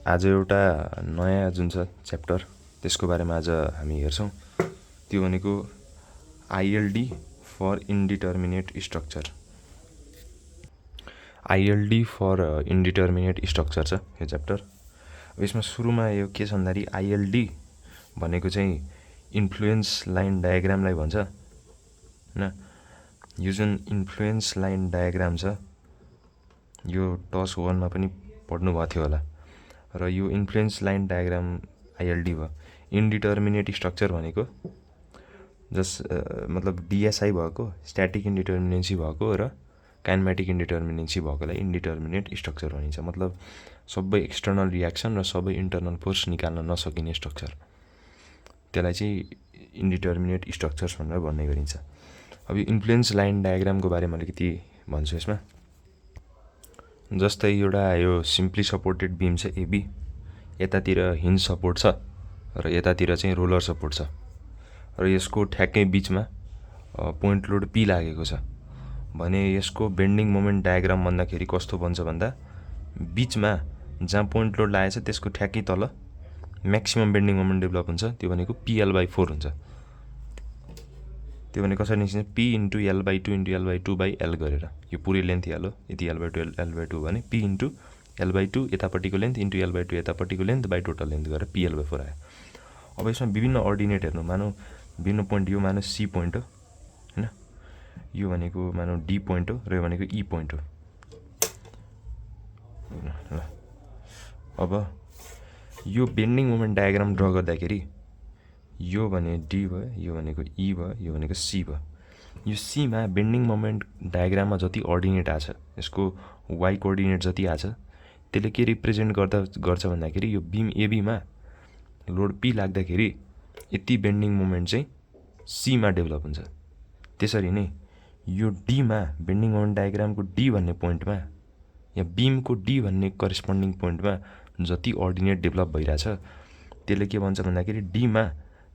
आज एउटा नयाँ जुन छ च्याप्टर त्यसको बारेमा आज हामी हेर्छौँ। त्यो भनेको ILD for indeterminate structure. ILD for indeterminate structure छ यो च्याप्टर। अब यसमा सुरुमा यो के छ भन्दाखेरि आइएलडी भनेको चाहिँ इन्फ्लुएन्स लाइन डायग्रामलाई भन्छ हैन। यो जुन इन्फ्लुएन्स लाइन डायग्राम छ यो टस 1 मा पनि पढ्नु भएको थियो होला। र यो इन्फ्लुएन्स लाइन डायग्राम आइएलडी भयो। इन्डिटर्मिनेट स्ट्रक्चर भनेको मतलब डिएसआई भएको, स्ट्याटिक इन्डिटर्मिनेन्सी भएको र काइनेमेटिक इन्डिटर्मिनेन्सी भएकोलाई इन्डिटर्मिनेट स्ट्रक्चर भनिन्छ। मतलब सबै एक्सटर्नल रियाक्सन र सबै इन्टर्नल फोर्स निकाल्न नसकिने स्ट्रक्चर, त्यसलाई चाहिँ इन्डिटर्मिनेट स्ट्रक्चर्स भनेर भन्ने गरिन्छ। अब यो इन्फ्लुएन्स लाइन डायग्रामको बारेमा अलिकति भन्छु। यसमा जस्तै एउटा यो सिम्पली सपोर्टेड बिम छ एबी, यतातिर हिन्ज सपोर्ट छ र यतातिर चाहिँ रोलर सपोर्ट छ र यसको ठ्याक्कै बिचमा पोइन्ट लोड पी लागेको छ भने यसको बेन्डिङ मोमेन्ट डायग्राम भन्दाखेरि कस्तो बन्छ भन्दा बिचमा जहाँ पोइन्ट लोड लागेको छ त्यसको ठ्याक्कै तल म्याक्सिमम बेन्डिङ मोमेन्ट डेभलप हुन्छ। त्यो भनेको PL/4 हुन्छ। त्यो भने कसरी निस्किन्छ P × L/2 × L/2/L गरेर यो पुरै लेन्थ हाल्यो। यति L/2 L/2 भने P × L/2 यतापट्टिको लेन्थ × L/2 यतापट्टिको लेन्थ बाई टोटल लेन्थ गरेर PL/4 आयो। अब यसमा विभिन्न अर्डिनेट हेर्नु। मानौ विभिन्न पोइन्ट यो मानौ C पोइन्ट हो हैन, यो भनेको मानौ D पोइन्ट हो र यो भनेको E पोइन्ट हो। ल अब यो बेन्डिङ मोमेन्ट डायग्राम ड्र गर्दाखेरि यो भने D भयो, यो भनेको E भयो, यो भनेको C भयो। यो C मा बेन्डिङ मोमेन्ट डायग्राममा जति अर्डिनेट आछ, यसको y कोअर्डिनेट जति आछ त्यसले के रिप्रेजेन्ट गर्छ भन्दाखेरि यो बिम एबी मा लोड P लाग्दाखेरि यति बेन्डिङ मोमेन्ट चाहिँ C मा डेभलप हुन्छ। त्यसरी नै यो D मा बेन्डिङ मोमेन्ट डायग्रामको D भन्ने पोइन्टमा या बिमको D भन्ने करेस्पोन्डिङ पोइन्टमा जति अर्डिनेट डेभलप भइरहेछ त्यसले के भन्छ भन्दाखेरि D मा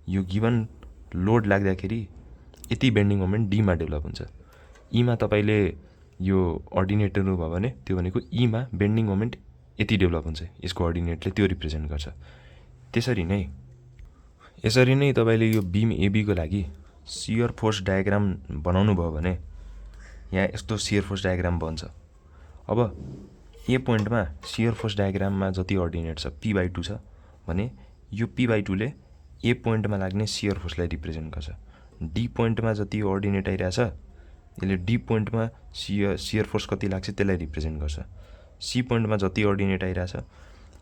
यो गिभन लोड लाग्दाखेरि यति बेन्डिङ मोमेन्ट D मा डेभलप हुन्छ। E मा तपाईले यो अर्डिनेट हेर्नुभयो भने त्यो भनेको E मा बेन्डिङ मोमेन्ट यति डेभलप हुन्छ। यसको अर्डिनेटले त्यो रिप्रेजेन्ट गर्छ। यसरी नै तपाईले यो बिम एबी को लागि शियर फोर्स डायग्राम बनाउनु भयो भने यहाँ यस्तो शियर फोर्स डायग्राम बन्छ। अब ए पोइन्टमा शियर फोर्स डायग्राममा जति अर्डिनेट छ P/2 छ भने यो P/2 ले ए पोइन्टमा लाग्ने शियर फोर्सलाई रिप्रेजेन्ट गर्छ। डी पोइन्टमा जति अर्डिनेट आइरहेछ यसले डी पोइन्टमा शियर फोर्स कति लाग्छ त्यसलाई रिप्रेजेन्ट गर्छ। सी पोइन्टमा जति अर्डिनेट आइरहेछ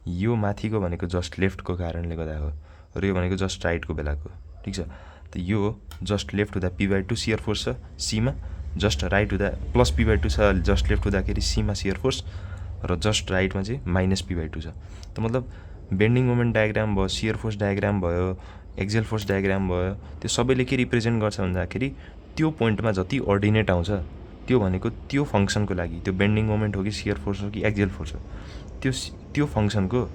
यो माथिको भनेको जस्ट लेफ्टको कारणले गर्दा हो र यो भनेको जस्ट राइटको बेलाको। ठीक छ, त यो जस्ट लेफ्ट हुँदा P/2 शियर फोर्स छ सी मा, जस्ट राइट हुँदा प्लस P/2 छ जस्ट लेफ्ट हुँदाखेरि सी मा शियर फोर्स र जस्ट राइटमा चाहिँ माइनस P/2 छ। त मतलब बेन्डिङ मोमेन्ट डायग्राम भयो, शियर फोर्स डायग्राम भयो, एक्सियल फोर्स डायग्राम भयो, त्यो सबैले के रिप्रेजेन्ट गर्छ भन्दाखेरि त्यो पोइन्टमा जति अर्डिनेट आउँछ त्यो भनेको त्यो फङ्सनको लागि, त्यो बेन्डिङ मोमेन्ट हो कि शियर फोर्स हो कि एक्सियल फोर्स हो, त्यो फङ्सनको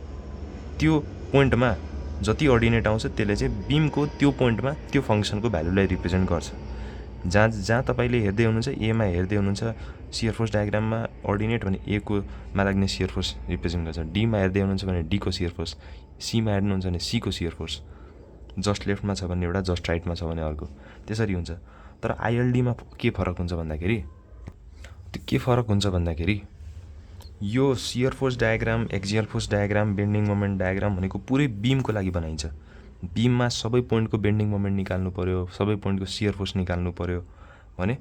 त्यो पोइन्टमा जति अर्डिनेट आउँछ त्यसले चाहिँ बिमको त्यो पोइन्टमा त्यो फङ्सनको भ्यालुलाई रिप्रेजेन्ट गर्छ। जहाँ तपाईले हेर्दै हुनुहुन्छ ए मा हेर्दै हुनुहुन्छ शियर फोर्स डायग्राममा अर्डिनेट भने ए को मा लाग्ने शियर फोर्स रिप्रेजेन्ट गर्छ, डी मा हेर्दै हुनुहुन्छ भने डी को शियर फोर्स, सी मा हेर्नुहुन्छ भने सी को शियर फोर्स, जस्ट लेफ्टमा छ भने एउटा, जस्ट राइटमा छ भने अर्को, त्यसरी हुन्छ। तर आइएलडी मा के फरक हुन्छ भन्दाखेरि यो shear force diagram, axial force diagram, bending moment diagram भनेको पुरै बिमको लागि बनाइन्छ। बिममा सबै पोइन्टको बेन्डिङ मोमेन्ट निकाल्नु पर्यो, सबै पोइन्टको शियर फोर्स निकाल्नु पर्यो भने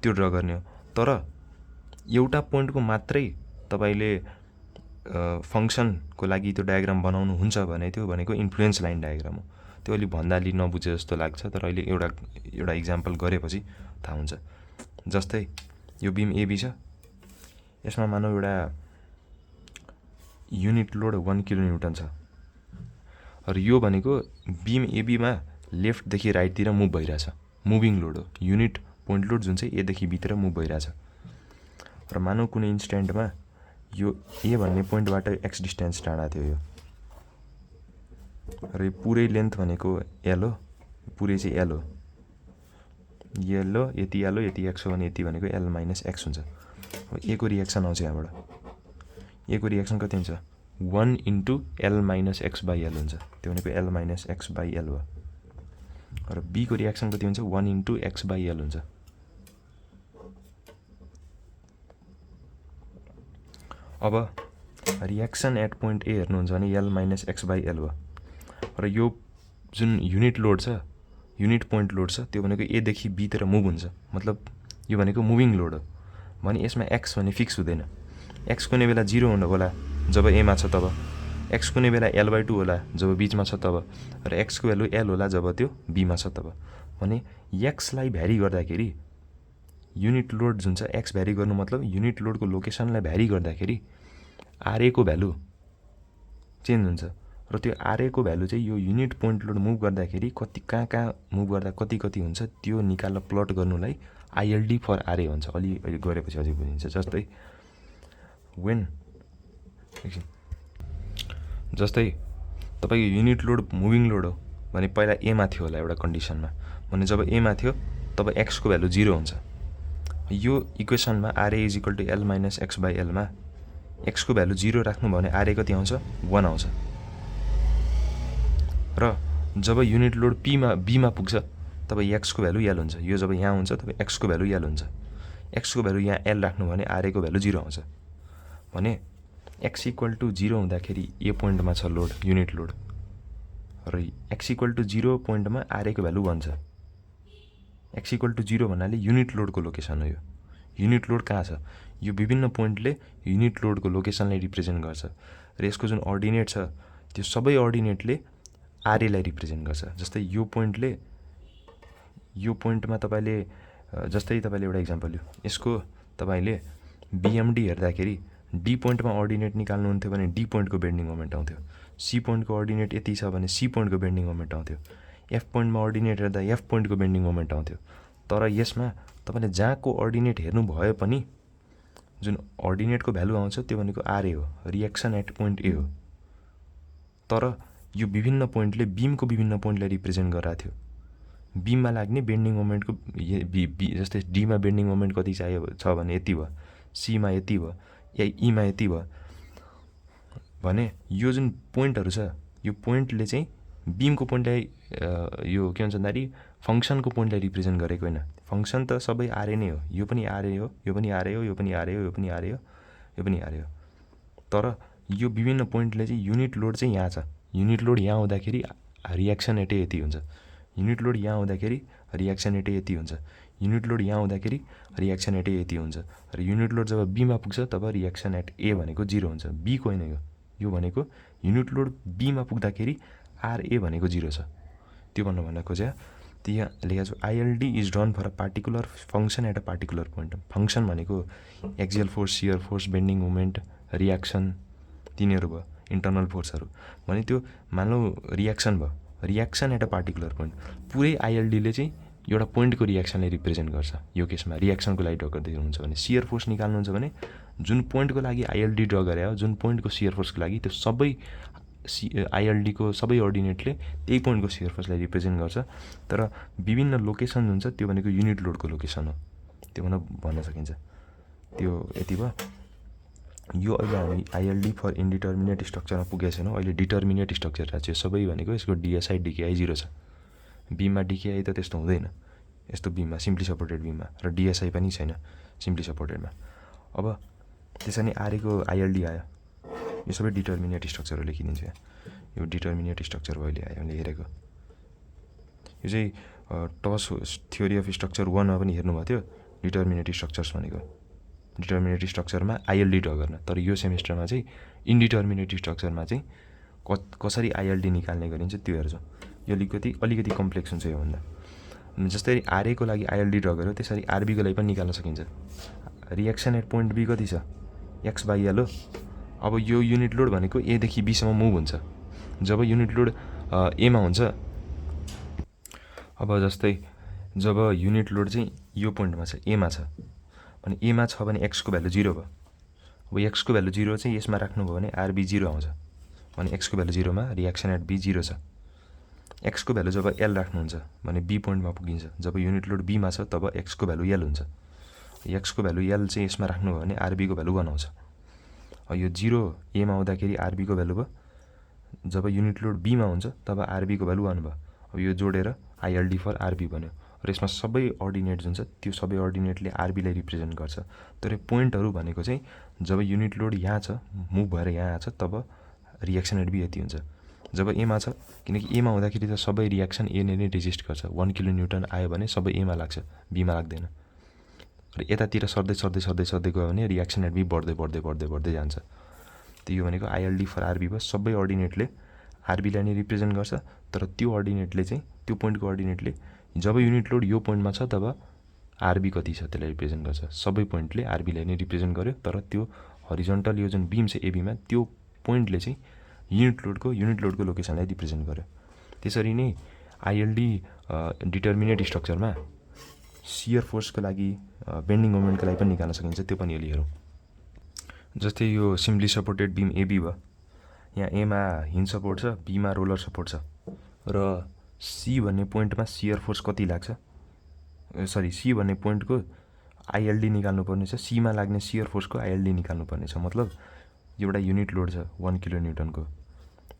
त्यो ड्र गर्ने हो। तर एउटा पोइन्टको मात्रै तपाईले फङ्सनको लागि त्यो डायग्राम बनाउनु हुन्छ भने त्यो भनेको इन्फ्लुएन्स लाइन डायग्राम हो। त्यो अलि भन्दा अलि नबुझे जस्तो लाग्छ, तर अहिले एउटा इक्जाम्पल गरेपछि थाहा हुन्छ। जस्तै यो बिम एबी छ, यसमा मानौ एउटा युनिट लोड 1 किलोन्युटन छ र यो भनेको बिम एबीमा लेफ्टदेखि राइटतिर मुभ भइरहेछ, मुभिङ लोड हो। युनिट पोइन्ट लोड जुन चाहिँ एदेखि भित्र मुभ भइरहेछ र मानौ कुनै इन्स्ट्यान्टमा यो ए भन्ने पोइन्टबाट एक्स डिस्टेन्स टाढा थियो यो र यो पुरै लेन्थ भनेको एल हो, पुरै चाहिँ एल हो, एल हो, यति एल हो, यति एक्स हो भने यति भनेको एल - एक्स हुन्छ। अब ए को रिएक्सन आउँछ यहाँबाट, ए को रिएक्सन कति हुन्छ 1 into L minus X by L हुन्छ, त्यो भनेको L minus X by L हो। र बीको रियाक्सन कति हुन्छ 1 इन्टु एक्स बाई एल हुन्छ। अब रियाक्सन एट पोइन्ट ए हेर्नुहुन्छ भने L minus X by L हो। र यो जुन युनिट लोड छ, युनिट पोइन्ट लोड छ, त्यो भनेको एदेखि बीतिर मुभ हुन्छ, मतलब यो भनेको मुभिङ लोड हो। भने यसमा एक्स भने फिक्स हुँदैन। एक्स कुनै बेला 0 हुनु होला जब एमा छ तब, एक्स कुनै बेला L/2 होला जब बिचमा छ तब, र एक्सको भ्यालु L होला जब त्यो बीमा छ तब। भने एक्सलाई भ्यारी गर्दाखेरि युनिट लोड जुन छ एक्स भ्यारी गर्नु मतलब युनिट लोडको लोकेसनलाई भ्यारी गर्दाखेरि आरएको भ्यालु चेन्ज हुन्छ। र त्यो आरएको भ्यालु चाहिँ यो युनिट पोइन्ट लोड मुभ गर्दाखेरि कति कहाँ मुभ गर्दा कति कति हुन्छ त्यो निकालेर प्लट गर्नुलाई आइएलडी फर आरए भन्छ। अलि गरेपछि अझै बुझिन्छ। जस्तै तपाईँको युनिट लोड मुभिङ लोड हो भने पहिला एमा थियो होला एउटा कन्डिसनमा, भने जब एमा थियो तब एक्सको भ्यालु 0 हुन्छ। यो इक्वेसनमा RA is equal to L minus X by एलमा एक्सको भ्यालु 0 राख्नु भने आरए कति आउँछ 1 आउँछ। र जब युनिट लोड बीमा पुग्छ तब एक्सको भ्यालु एल हुन्छ। यो जब यहाँ हुन्छ तब एक्सको भ्यालु एल हुन्छ। एक्सको भ्यालु यहाँ एल राख्नु भने आरएको भ्यालु 0 आउँछ। भने एक्स इक्वल टु 0 हुँदाखेरि ए पोइन्टमा छ लोड, युनिट लोड, र एक्स इक्वल टु 0 पोइन्टमा आरएको भ्यालु 1 छ। एक्स इक्वल टु 0 भन्नाले युनिट लोडको लोकेसन हो। यो युनिट लोड कहाँ छ, यो विभिन्न पोइन्टले युनिट लोडको लोकेसनलाई रिप्रेजेन्ट गर्छ। र यसको जुन अर्डिनेट छ त्यो सबै अर्डिनेटले आरएलाई रिप्रेजेन्ट गर्छ। जस्तै यो पोइन्टमा तपाईँले एउटा इक्जाम्पल लियो, यसको तपाईँले बिएमडी हेर्दाखेरि डी पोइन्टमा अर्डिनेट निकाल्नुहुन्थ्यो भने डी पोइन्टको बेन्डिङ मोमेन्ट आउँथ्यो। सी पोइन्टको अर्डिनेट यति छ भने सी पोइन्टको बेन्डिङ मोमेन्ट आउँथ्यो। एफ पोइन्टमा अर्डिनेट हेर्दा एफ पोइन्टको बेन्डिङ मोमेन्ट आउँथ्यो। तर यसमा तपाईँले जहाँको अर्डिनेट हेर्नु भए पनि जुन अर्डिनेटको भ्यालु आउँछ त्यो भनेको आरए हो, रियाक्सन एट पोइन्ट ए हो। तर यो विभिन्न पोइन्टले बीमको विभिन्न पोइन्टलाई रिप्रेजेन्ट गरिरहेको थियो। बीममा लाग्ने बेन्डिङ मोमेन्टको जस्तै डीमा बेन्डिङ मोमेन्ट कति चाहियो छ भने यति भयो, सीमा यति भयो, या ईमा यति भयो भने यो जुन पोइन्टहरू छ यो पोइन्टले चाहिँ बीमको पोइन्टलाई यो के भन्छ भन्दाखेरि फङ्सनको पोइन्टलाई रिप्रेजेन्ट गरेको होइन। फङ्सन त सबै आरए नै हो। यो पनि आरए हो, यो पनि आरए हो, यो पनि आरए हो, यो पनि आरए हो, यो पनि आरए हो। तर यो विभिन्न पोइन्टले चाहिँ युनिट लोड चाहिँ यहाँ छ। युनिट लोड यहाँ हुँदाखेरि रियाक्सन एटे यति हुन्छ। युनिट लोड यहाँ हुँदाखेरि रियाक्सन एटे यति हुन्छ। युनिट लोड यहाँ हुँदाखेरि रियाक्सन एट ए यति हुन्छ। र युनिट लोड जब बीमा पुग्छ तब रियाक्सन एट ए भनेको 0 हुन्छ। बीको होइन यो भनेको युनिट लोड बीमा पुग्दाखेरि आरए भनेको 0 छ। त्यो भन्नु खोजेँ त्यहाँ लेखेको छु ILD is drawn for a particular function at a particular point. Function भनेको axial force, shear force, bending moment, reaction तिनीहरू भयो इन्टर्नल फोर्सहरू। भने त्यो मानौ रियाक्सन भयो, reaction at a particular point. पुरै आइएलडीले चाहिँ एउटा पोइन्टको रियाक्सनलाई रिप्रेजेन्ट गर्छ। यो केसमा रियाक्सनको लागि ड्र गर्दै हुनुहुन्छ भने सियर फोर्स निकाल्नुहुन्छ भने जुन पोइन्टको लागि आइएलडी ड्र गरे हो, जुन पोइन्टको सियर फोर्सको लागि त्यो सबै आइएलडीको सबै अर्डिनेटले त्यही पोइन्टको सियर फोर्सलाई रिप्रेजेन्ट गर्छ। तर विभिन्न लोकेसन हुन्छ त्यो भनेको युनिट लोडको लोकेसन हो। त्यो भन्न सकिन्छ। त्यो यति भयो। यो अहिले हामी आइएलडी फर इन्डिटर्मिनेट स्ट्रक्चरमा पुगेको छैनौँ। अहिले डिटर्मिनेट स्ट्रक्चर रहेछ सबै भनेको यसको डिएसआई डिकेआई 0 छ। बीममा डिकेआई त त्यस्तो हुँदैन यस्तो बीममा, सिम्पली सपोर्टेड बीममा, र डिएसआई पनि छैन सिम्पली सपोर्टेडमा। अब त्यसरी नै आरएको आइएलडी आयो। यो सबै डिटर्मिनेट स्ट्रक्चरहरू लेखिदिन्छु यहाँ। यो डिटर्मिनेट स्ट्रक्चर अहिले आयो हामीले हेरेको। यो चाहिँ टस थ्योरी अफ स्ट्रक्चर 1मा पनि हेर्नुभएको थियो डिटर्मिनेट स्ट्रक्चर्स भनेको। डिटर्मिनेट स्ट्रक्चरमा आइएलडी ड्र गर्न। तर यो सेमेस्टरमा चाहिँ इन्डिटर्मिनेट स्ट्रक्चरमा चाहिँ कसरी आइएलडी निकाल्ने गरिन्छ त्यो हेर्छ। यो अलिकति कम्प्लेक्स हुन्छ योभन्दा। जस्तै आरएको लागि आइएलडी ड्र गर्यो त्यसरी आरबीको लागि पनि निकाल्न सकिन्छ। रियाक्सन एट पोइन्ट बी कति छ एक्स बाई एल हो। अब यो युनिट लोड भनेको एदेखि बीसम्म मुभ हुन्छ। जब युनिट लोड एमा हुन्छ, अब जस्तै जब युनिट लोड चाहिँ यो पोइन्टमा छ एमा छ भने एमा छ भने एक्सको भ्यालु 0 भयो। अब एक्सको भ्यालु 0 चाहिँ यसमा राख्नुभयो भने आरबी 0 आउँछ। भने एक्सको भ्यालु 0मा रियाक्सन एट बी 0 छ। एक्सको भ्यालु जब एल राख्नुहुन्छ भने बी पोइन्टमा पुगिन्छ। जब युनिट लोड बीमा छ तब एक्सको भ्यालु एल हुन्छ। एक्सको भ्यालु एल चाहिँ यसमा राख्नुभयो भने आरबीको भ्यालु 1 आउँछ। यो 0 एमा आउँदाखेरि आरबीको भ्यालु भयो, जब युनिट लोड बीमा हुन्छ तब आरबीको भ्यालु 1 भयो। अब यो जोडेर आइएलडी फर आरबी बन्यो र यसमा सबै अर्डिनेट जुन छ त्यो सबै अर्डिनेटले आरबीलाई रिप्रेजेन्ट गर्छ। तर पोइन्टहरू भनेको चाहिँ जब युनिट लोड यहाँ छ मुभ भएर यहाँ आछ तब रियाक्सन एट बी यति हुन्छ। जब एमा छ, किनकि एमा हुँदाखेरि त सबै रियाक्सन ए नै रेजिस्ट गर्छ, 1 किलो न्युटन आयो भने सबै एमा लाग्छ, बीमा लाग्दैन। र यतातिर सर्दै सर्दै सर्दै सर्दै गयो भने रियाक्सन एट बी बढ्दै बढ्दै बढ्दै बढ्दै जान्छ। त्यो यो भनेको आइएलडी फर आरबी भयो, सबै अर्डिनेटले आरबीलाई नै रिप्रेजेन्ट गर्छ। तर त्यो अर्डिनेटले चाहिँ त्यो पोइन्टको अर्डिनेटले जब युनिट लोड यो पोइन्टमा छ तब आरबी कति छ त्यसलाई रिप्रेजेन्ट गर्छ। सबै पोइन्टले आरबीलाई नै रिप्रेजेन्ट गर्यो, तर त्यो हरिजन्टल यो जुन बिम छ एबीमा त्यो पोइन्टले चाहिँ युनिट लोडको लोकेसनलाई रिप्रेजेन्ट गर्यो। त्यसरी नै आइएलडी डिटर्मिनेट स्ट्रक्चरमा सियर फोर्सको लागि बेन्डिङ मोमेन्टको लागि पनि निकाल्न सकिन्छ, त्यो पनि अलि हेरौँ। जस्तै यो सिम्पली सपोर्टेड बिम एबी भयो, यहाँ एमा हिन्ज सपोर्ट छ, बीमा रोलर सपोर्ट छ र सी भन्ने पोइन्टमा सियर फोर्स कति लाग्छ, सी भन्ने पोइन्टको आइएलडी निकाल्नुपर्ने छ, सीमा लाग्ने सियर फोर्सको आइएलडी निकाल्नुपर्ने छ। मतलब एउटा युनिट लोड छ 1 किलो न्युटनको,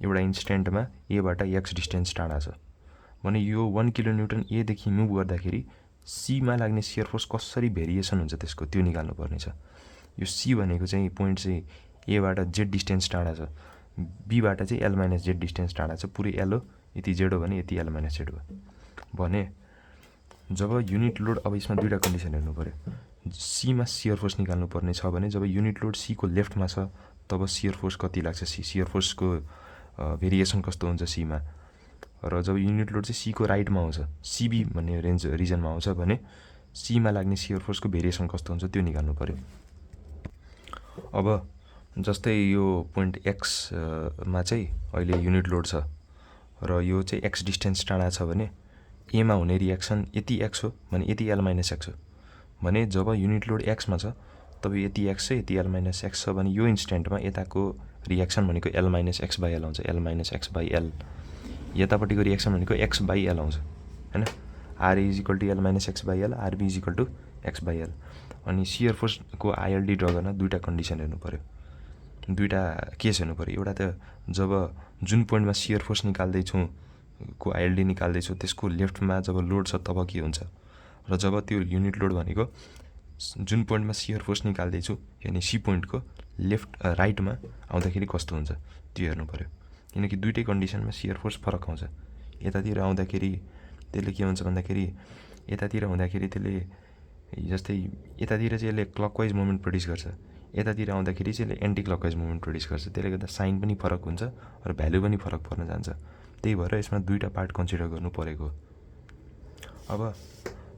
एउटा इन्स्टेन्टमा एबाट एक्स डिस्टेन्स टाढा छ भने यो 1 किलो न्युटन एदेखि मुभ गर्दाखेरि सीमा लाग्ने सियर फोर्स कसरी भेरिएसन हुन्छ त्यसको त्यो निकाल्नुपर्ने छ। यो सी भनेको चाहिँ पोइन्ट चाहिँ एबाट जेड डिस्टेन्स टाढा छ, बीबाट चाहिँ एल माइनस जेड डिस्टेन्स टाढा छ, पुरै एल हो, यति जेड हो भने यति एल माइनस जेड हो भने जब युनिट लोड, अब यसमा दुईवटा कन्डिसन हेर्नु पऱ्यो। सीमा सियर फोर्स निकाल्नु पर्ने छ भने जब युनिट लोड सीको लेफ्टमा छ तब सियर फोर्स कति लाग्छ, सियर फोर्सको भेरिएसन कस्तो हुन्छ सीमा, र जब युनिट लोड चाहिँ सीको राइटमा आउँछ, सीबी भन्ने रिजनमा आउँछ भने सीमा लाग्ने सियर फोर्सको भेरिएसन कस्तो हुन्छ त्यो निकाल्नु पऱ्यो। अब जस्तै यो पोइन्ट एक्समा चाहिँ अहिले युनिट लोड छ र यो चाहिँ एक्स डिस्टेन्स टाढा छ भने एमा हुने रियाक्सन यति एक्स हो भने यति एल माइनस एक्स हो भने जब युनिट लोड एक्समा छ तब यति एक्स छ यति एल माइनस एक्स छ भने यो इन्स्टेन्टमा यताको रियाक्सन भनेको L minus X by L आउँछ, L minus X by L. यतापट्टिको रियाक्सन भनेको एक्स बाई एल आउँछ हैन, RA is equal to L minus X by L, RB is equal to X by L. अनि shear फोर्सको ILD draw गर्न दुईवटा condition हेर्नु पऱ्यो, दुईवटा केस हेर्नु पऱ्यो। एउटा त जब जुन पोइन्टमा सियर फोर्स निकाल्दैछौँ को आइएलडी निकाल्दैछौँ त्यसको लेफ्टमा जब लोड छ तब के हुन्छ, र जब त्यो युनिट लोड भनेको जुन पोइन्टमा सियर फोर्स निकाल्दैछु यानि सी पोइन्टको लेफ्ट राइटमा आउँदाखेरि कस्तो हुन्छ त्यो हेर्नु पऱ्यो। किनकि दुईटै कन्डिसनमा सियर फोर्स फरक आउँछ। यतातिर आउँदाखेरि त्यसले के हुन्छ भन्दाखेरि यतातिर हुँदाखेरि त्यसले जस्तै यतातिर चाहिँ यसले क्लकवाइज मुभमेन्ट प्रड्युस गर्छ, यतातिर आउँदाखेरि चाहिँ यसले एन्टी क्लकवाइज मुभमेन्ट प्रड्युस गर्छ, त्यसले गर्दा साइन पनि फरक हुन्छ र भ्यालु पनि फरक पर्न जान्छ। त्यही भएर यसमा दुईवटा पार्ट कन्सिडर गर्नु परेको। अब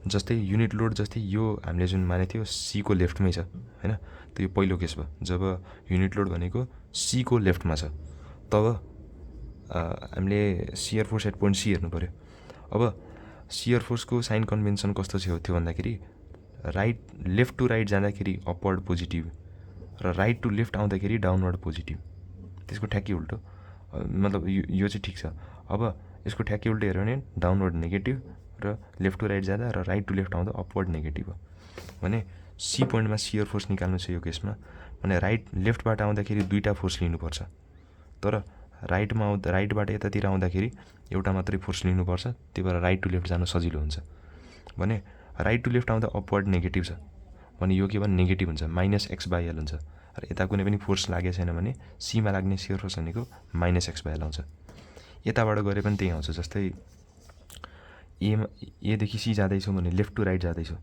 जस्तै युनिट लोड जस्तै यो हामीले जुन मानेको थियो सीको लेफ्टमै छ हैन, त्यो पहिलो केस भयो। जब युनिट लोड भनेको सीको लेफ्टमा छ तब हामीले shear force at point C हेर्नु पऱ्यो। अब सियर फोर्सको साइन कन्भेन्सन कस्तो थियो भन्दाखेरि लेफ्ट टु राइट जाँदाखेरि अपवर्ड पोजिटिभ र राइट टु लेफ्ट आउँदाखेरि डाउनवर्ड पोजिटिभ, त्यसको ठ्याक्कै उल्टो। मतलब यो चाहिँ ठिक छ। अब यसको ठ्याक्कै उल्टो हेऱ्यो भने डाउनवर्ड नेगेटिभ र लेफ्ट टु राइट जाँदा र राइट टु लेफ्ट आउँदा अपवर्ड नेगेटिभ हो भने सी पोइन्टमा सियर फोर्स निकाल्नु छ यो केसमा भने लेफ्टबाट आउँदाखेरि दुईवटा फोर्स लिनुपर्छ, तर राइटबाट यतातिर आउँदाखेरि एउटा मात्रै फोर्स लिनुपर्छ, त्यही भएर राइट टु लेफ्ट जानु सजिलो हुन्छ। भने राइट टु लेफ्ट आउँदा अपवर्ड नेगेटिभ छ भने यो के भने नेगेटिभ हुन्छ, माइनस एक्स बाई एल हुन्छ, र यता कुनै पनि फोर्स लागेको छैन भने सीमा लाग्ने सियर फोर्स भनेको माइनस एक्स बाई एल आउँछ। यताबाट गरे पनि त्यही आउँछ। जस्तै एदेखि सी जाँदैछौँ भने लेफ्ट टु राइट जाँदैछौँ,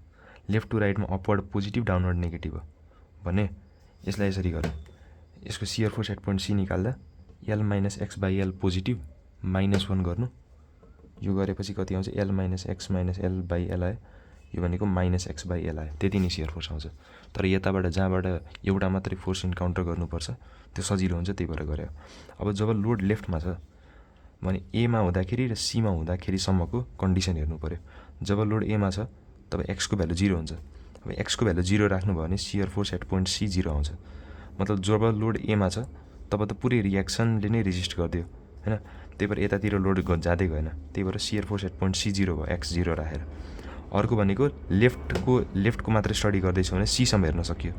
लेफ्ट टु राइटमा अपवर्ड पोजिटिभ डाउनवर्ड नेगेटिभ हो भने यसलाई यसरी गरौँ, यसको shear force at point C निकाल्दा L minus X by L positive -1 गर्नु, यो गरेपछि कति आउँछ L minus X minus L by L आयो, यो भनेको माइनस एक्स बाई एल आयो, त्यति नै सियर फोर्स आउँछ। तर यताबाट जहाँबाट एउटा मात्रै फोर्स इन्काउन्टर गर्नुपर्छ त्यो सजिलो हुन्छ, त्यही भएर गऱ्यो। अब जब लोड लेफ्टमा छ भने एमा हुँदाखेरि र सीमा हुँदाखेरिसम्मको कन्डिसन हेर्नु पऱ्यो। जब लोड एमा छ तब एक्सको भ्यालु 0 हुन्छ। अब एक्सको भ्यालु 0 राख्नुभयो भने shear force at point C 0 आउँछ। मतलब जब लोड एमा छ तब त पुरै रियाक्सनले नै रेजिस्ट गरिदियो हैन, त्यही भएर यतातिर लोड जाँदै गएन, त्यही भएर shear force at point C 0 भयो, एक्स 0 राखेर। अर्को भनेको लेफ्टको मात्रै स्टडी गर्दैछौँ भने सीसम्म हेर्न सकियो।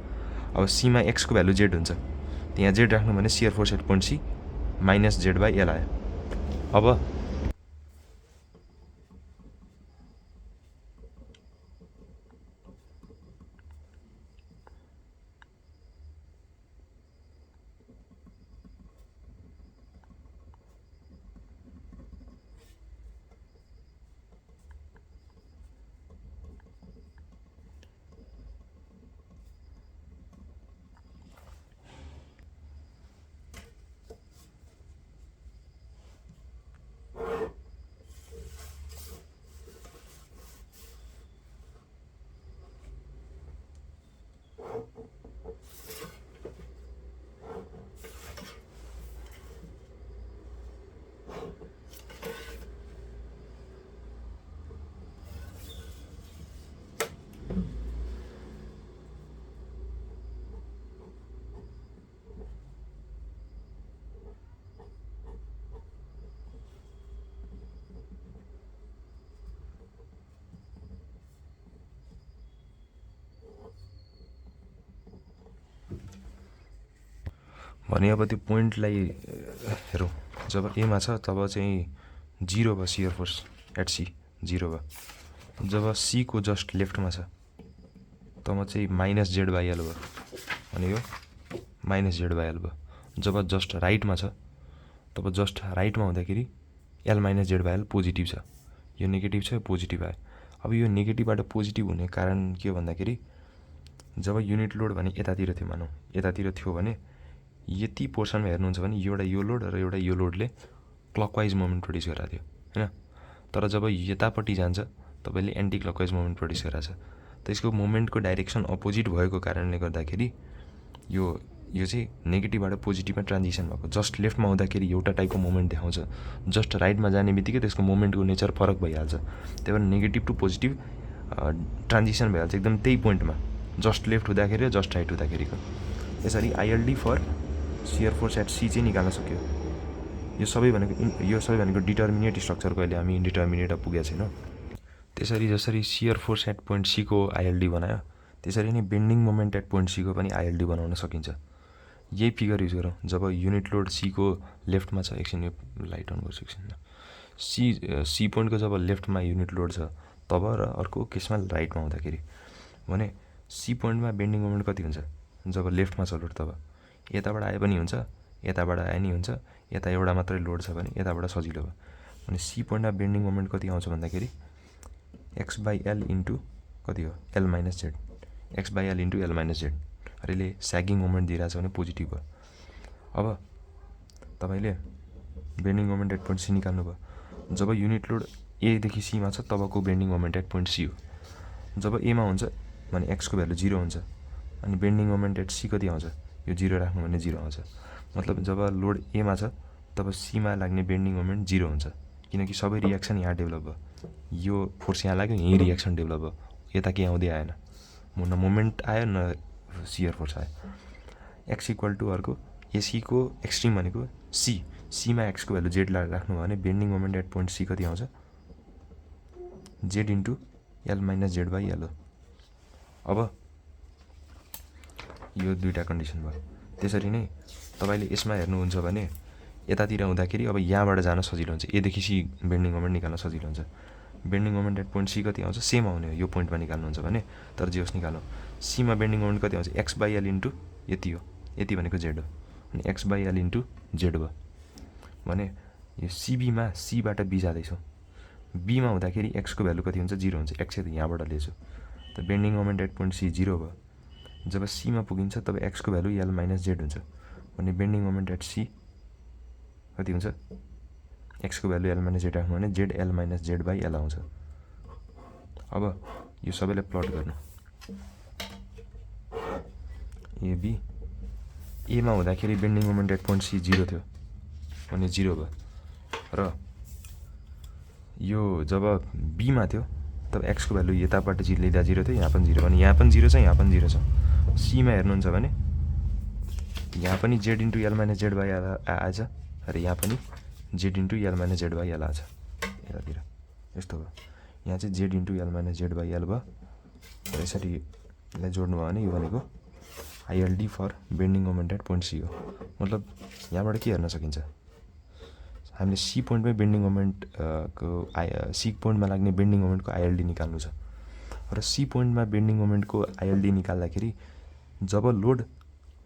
अब सीमा एक्सको भ्यालु जेड हुन्छ त्यहाँ जेड राख्नु भने shear force at point C minus Z by L आयो। अब भने अब त्यो पोइन्टलाई हेरौँ, जब एमा छ तब चाहिँ 0 भयो सियर फोर्स एट सी 0 भयो। जब सीको जस्ट लेफ्टमा छ तब चाहिँ माइनस जेड बाई एल भयो, भने यो माइनस जेड बाई एल भयो। जब जस्ट राइटमा छ तब जस्ट राइटमा हुँदाखेरि L minus Z by L positive छ, यो नेगेटिभ छ, यो पोजिटिभ आयो। अब यो नेगेटिभबाट पोजिटिभ हुने कारण के हो भन्दाखेरि जब युनिट लोड भने यतातिर थियो, मानौँ यतातिर थियो भने यति पोर्सनमा हेर्नुहुन्छ भने एउटा यो लोड र एउटा यो लोडले क्लकवाइज मोमेन्ट प्रड्युस गराएको थियो होइन। तर जब यतापट्टि जान्छ तपाईँले एन्टी क्लकवाइज मोमेन्ट प्रड्युस गराएको छ, त यसको मोमेन्टको डाइरेक्सन अपोजिट भएको कारणले गर्दाखेरि यो चाहिँ नेगेटिभबाट पोजिटिभमा ट्रान्जिसन भएको। जस्ट लेफ्टमा हुँदाखेरि एउटा टाइपको मोमेन्ट देखाउँछ, जस्ट राइटमा जाने बित्तिकै त्यसको मोमेन्टको नेचर फरक भइहाल्छ। त्यही भएर नेगेटिभ टु पोजिटिभ ट्रान्जिसन भइहाल्छ एकदम त्यही पोइन्टमा, जस्ट लेफ्ट हुँदाखेरि र जस्ट राइट हुँदाखेरिको। यसरी ILD for shear force at C चाहिँ निकाल्न सक्यो। यो सबै भनेको डिटर्मिनेट स्ट्रक्चरको अहिले हामी इन्डिटर्मिनेट पुगेको छैनौँ। त्यसरी जसरी सियर फोर्स एट पोइन्ट सीको आइएलडी बनायो त्यसरी नै बेन्डिङ मोमेन्ट एट पोइन्ट सीको पनि आइएलडी बनाउन सकिन्छ। यही फिगर युज गरौँ। जब युनिट लोड सीको लेफ्टमा छ, एकछिन यो लाइट अन गर्छु एकछिन। सी पोइन्टको जब लेफ्टमा युनिट लोड छ तब र अर्को केसमा राइटमा हुँदाखेरि भने सी पोइन्टमा बेन्डिङ मोमेन्ट कति हुन्छ जब लेफ्टमा छ लोड, तब यताबाट आए पनि हुन्छ, यताबाट आए नि हुन्छ, यता एउटा मात्रै लोड छ भने यताबाट सजिलो भयो। भने सी पोइन्टमा बेन्डिङ मोमेन्ट कति आउँछ भन्दाखेरि एक्स बाई एल इन्टु कति हो L minus Z, X by L into L minus Z. अहिले स्यागिङ मोमेन्ट दिइरहेछ भने पोजिटिभ भयो। अब तपाईँले bending moment at point C निकाल्नु भयो। जब युनिट लोड एदेखि सीमा छ तबको bending moment at point C हो। जब एमा हुन्छ भने एक्सको भ्यालु 0 हुन्छ, अनि बेन्डिङ मोमेन्ट एट सी कति आउँछ, यो 0 राख्नु भने 0 आउँछ। मतलब जब लोड एमा छ तब सीमा लाग्ने बेन्डिङ मोमेन्ट 0 हुन्छ, किनकि सबै रियाक्सन यहाँ डेभलप भयो। यो फोर्स यहाँ लाग्यो, यहीँ रियाक्सन डेभलप भयो, यता केही आउँदै आएन, न मोमेन्ट आयो न सियर फोर्स आयो। एक्स इक्वल टु अर्को एसीको एक्सट्रिम भनेको सी, सीमा एक्सको भ्यालु जेड राख्नु भयो भने bending moment at point C कति आउँछ, Z into L minus Z by L हो। अब यो दुईवटा कन्डिसन भयो। त्यसरी नै तपाईँले यसमा हेर्नुहुन्छ भने यतातिर हुँदाखेरि अब यहाँबाट जान सजिलो हुन्छ, एदेखि सी बेन्डिङ मोमेन्ट निकाल्न सजिलो हुन्छ। Bending moment at point C कति आउँछ, सेम आउने हो, यो पोइन्टमा निकाल्नुहुन्छ भने, तर जे होस् निकालौँ। सीमा बेन्डिङ मोमेन्ट कति आउँछ, एक्स बाई एल इन्टु यति हो, यति भनेको जेड हो, अनि x by L into Z भयो। भने यो सिबीमा सीबाट बी जाँदैछौँ, बीमा हुँदाखेरि एक्सको भ्यालु कति हुन्छ, 0 हुन्छ, एक्स यहाँबाट लिएछु, त bending moment at point C 0 भयो। जब सीमा पुगिन्छ तब एक्सको भ्यालु एल माइनस जेड हुन्छ, भने बेन्डिङ मोमेन्ट एट सी कति हुन्छ, एक्सको भ्यालु एल माइनस जेड राख्नु भने Z L minus Z by L आउँछ। अब यो सबैलाई प्लट गर्नु, एबी एमा हुँदाखेरि bending moment at point C 0 थियो भने 0 भयो, र यो जब बीमा थियो तब एक्सको भ्यालु यतापट्टि लिँदा 0 थियो, यहाँ पनि 0, भने यहाँ पनि 0 छ, यहाँ पनि 0 छ। सीमा हेर्नुहुन्छ भने यहाँ पनि Z into L minus Z by आएछ, र यहाँ पनि Z into L minus Z by L आएछ, यतातिर यस्तो भयो। यहाँ चाहिँ Z into L minus Z by L भयो, र यसरी यसलाई जोड्नु भयो भने यो भनेको ILD for bending moment at point C हो। मतलब यहाँबाट के हेर्न सकिन्छ, हामीले सी पोइन्टमै बेन्डिङ मोमेन्ट को सी पोइन्टमा लाग्ने बेन्डिङ मोमेन्टको आइएलडी निकाल्नु छ र सी पोइन्टमा बेन्डिङ मोमेन्टको आइएलडी निकाल्दाखेरि जब लोड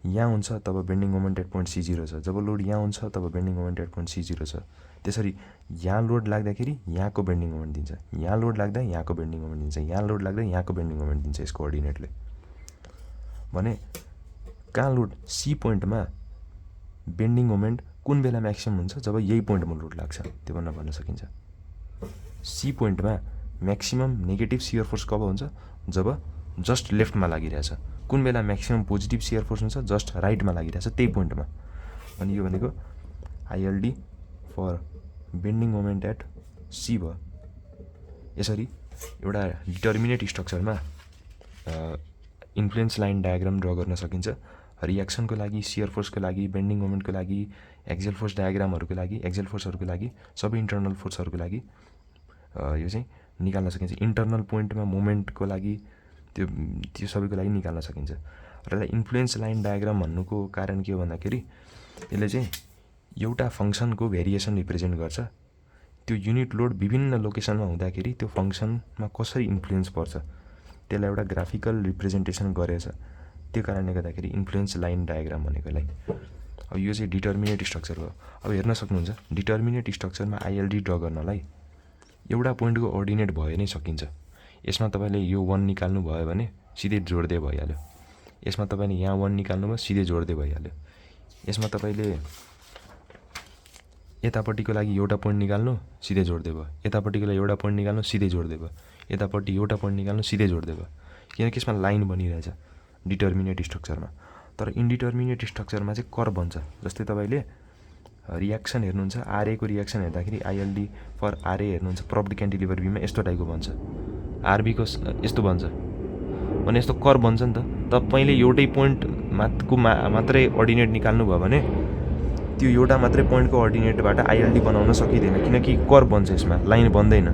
यहाँ हुन्छ तब bending moment at point C0 छ, जब लोड यहाँ हुन्छ तब bending moment at point C0 छ। त्यसरी यहाँ लोड लाग्दाखेरि यहाँको बेन्डिङ मोमेन्ट दिन्छ, यहाँ लोड लाग्दा यहाँको बेन्डिङ मोमेन्ट दिन्छ, यहाँ लोड लाग्दा यहाँको बेन्डिङ मोमेन्ट दिन्छ यसको कोअर्डिनेटले। भने कहाँ लोड सी पोइन्टमा बेन्डिङ मोमेन्ट कुन बेला म्याक्सिमम हुन्छ, जब यही पोइन्टमा लोड लाग्छ, त्यो भन्न सकिन्छ। सी पोइन्टमा म्याक्सिमम नेगेटिभ सियर फोर्स कब हुन्छ, जब जस्ट लेफ्टमा लागिरहेछ। कुन बेला म्याक्सिमम पोजिटिभ सियर फोर्स हुन्छ, जस्ट राइटमा लागिरहेछ त्यही पोइन्टमा। अनि यो भनेको ILD for bending moment at C भयो। यसरी एउटा डिटर्मिनेट स्ट्रक्चरमा इन्फ्लुएन्स लाइन डायग्राम ड्र गर्न सकिन्छ। रियाक्सनको लागि, सियर फोर्सको लागि, बेन्डिङ मोमेन्टको लागि, एक्जेल फोर्स डायग्रामहरूको लागि, एक्जेल फोर्सहरूको लागि, सबै इन्टर्नल फोर्सहरूको लागि यो चाहिँ निकाल्न सकिन्छ। इन्टर्नल पोइन्टमा मोमेन्टको लागि त्यो सबैको लागि निकाल्न सकिन्छ। र यसलाई इन्फ्लुएन्स लाइन डायग्राम भन्नुको कारण के हो भन्दाखेरि यसले चाहिँ एउटा फङ्सनको भेरिएसन रिप्रेजेन्ट गर्छ। त्यो युनिट लोड विभिन्न लोकेसनमा हुँदाखेरि त्यो फङ्सनमा कसरी इन्फ्लुएन्स पर्छ त्यसलाई एउटा ग्राफिकल रिप्रेजेन्टेसन गरेछ। त्यो कारणले गर्दाखेरि इन्फ्लुएन्स लाइन डायग्राम भनेकोलाई। अब यो चाहिँ डिटर्मिनेट स्ट्रक्चर हो। अब हेर्न सक्नुहुन्छ डिटर्मिनेट स्ट्रक्चरमा आइएलडी ड्र गर्नलाई एउटा पोइन्टको अर्डिनेट भए नै सकिन्छ। यसमा तपाईँले यो 1 निकाल्नु भयो भने सिधै जोड्दै भइहाल्यो। यसमा तपाईँले यहाँ 1 निकाल्नु भयो सिधै जोड्दै भइहाल्यो। यसमा तपाईँले यतापट्टिको लागि एउटा पोइन्ट निकाल्नु सिधै जोड्दै भयो, यतापट्टिको लागि एउटा पोइन्ट निकाल्नु सिधै जोड्दै भयो, यतापट्टि एउटा पोइन्ट निकाल्नु सिधै जोड्दै भयो, किनकि यसमा लाइन बनिरहेछ डिटर्मिनेट स्ट्रक्चरमा। तर इन्डिटर्मिनेट स्ट्रक्चरमा चाहिँ कर्भ बन्छ। जस्तै तपाईँले रियाक्सन हेर्नुहुन्छ, आरएको रियाक्सन हेर्दाखेरि आइएलडी फर आरए हेर्नुहुन्छ प्रप्ड क्यान्टिलिभर बीममा यस्तो टाइपको बन्छ, आरबीको यस्तो बन्छ भने यस्तो कर्भ बन्छ नि त। तपाईँले एउटै पोइन्ट मात्रै अर्डिनेट निकाल्नु भयो भने त्यो एउटा मात्रै पोइन्टको अर्डिनेटबाट आइएलडी बनाउन सकिँदैन, किनकि कर्भ बन्छ, यसमा लाइन बन्दैन।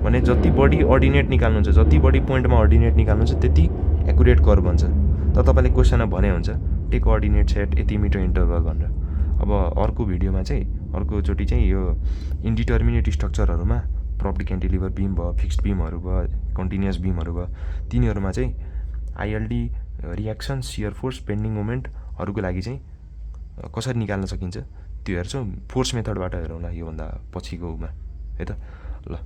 भने जति बढी अर्डिनेट निकाल्नुहुन्छ, जति बढी पोइन्टमा अर्डिनेट निकाल्नुहुन्छ त्यति एकुरेट कर्भ बन्छ। तर तपाईँले क्वेसनमा भने हुन्छ टेक अर्डिनेट सेट यति मिटर इन्टरभल भनेर। अब अर्को भिडियोमा चाहिँ अर्कोचोटि चाहिँ यो इन्डिटर्मिनेट स्ट्रक्चरहरूमा प्रप्ड क्यान्टिलिभर बीम भयो, फिक्स्ड बीमहरू भयो, कन्टिन्युअस बीमहरू भयो, तिनीहरूमा चाहिँ ILD reaction, shear force, bending मोमेन्टहरूको लागि चाहिँ कसरी निकाल्न सकिन्छ त्यो हेर्छौँ। फोर्स मेथडबाट हेरौँला योभन्दा पछिको है त। ल